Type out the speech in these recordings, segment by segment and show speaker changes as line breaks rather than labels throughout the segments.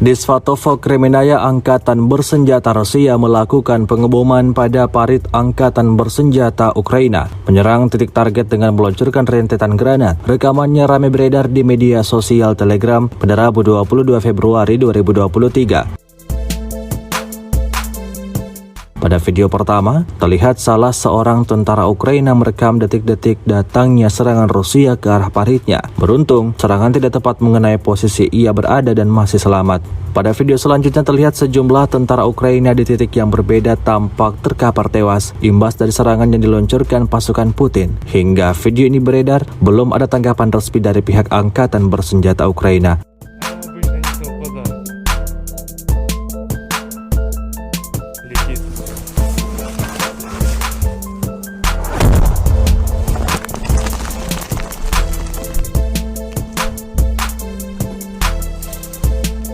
Di Svatov Kremenaya, Angkatan Bersenjata Rusia melakukan pengeboman pada parit Angkatan Bersenjata Ukraina, menyerang titik target dengan meluncurkan rentetan granat. Rekamannya ramai beredar di media sosial Telegram pada Rabu 22 Februari 2023. Pada video pertama, terlihat salah seorang tentara Ukraina merekam detik-detik datangnya serangan Rusia ke arah paritnya. Beruntung, serangan tidak tepat mengenai posisi ia berada dan masih selamat. Pada video selanjutnya terlihat sejumlah tentara Ukraina di titik yang berbeda tampak terkapar tewas imbas dari serangan yang diluncurkan pasukan Putin. Hingga video ini beredar, belum ada tanggapan resmi dari pihak Angkatan Bersenjata Ukraina.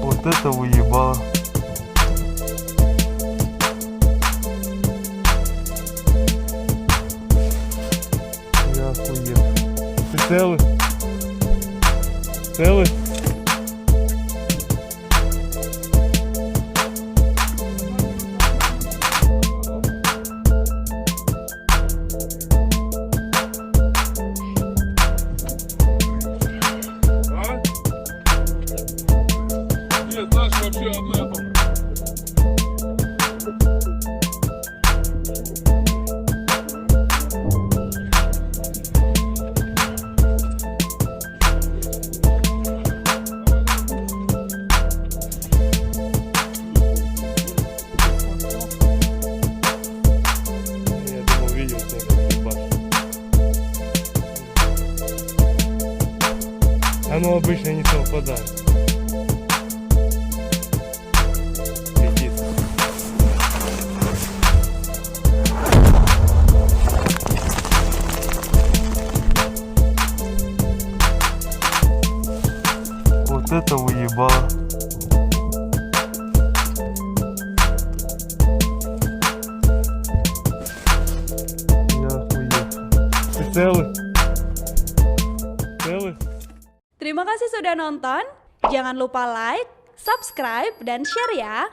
Вот это уебало. Я охуел. Ты целый? Целый?
Вообще одна там.
Я думал, видел тебя, ебать. Оно обычно не совпадает. Вот это уебало. Я охуел. Ты целый? Целый?
Terima kasih sudah nonton. Jangan lupa like, subscribe, dan share ya.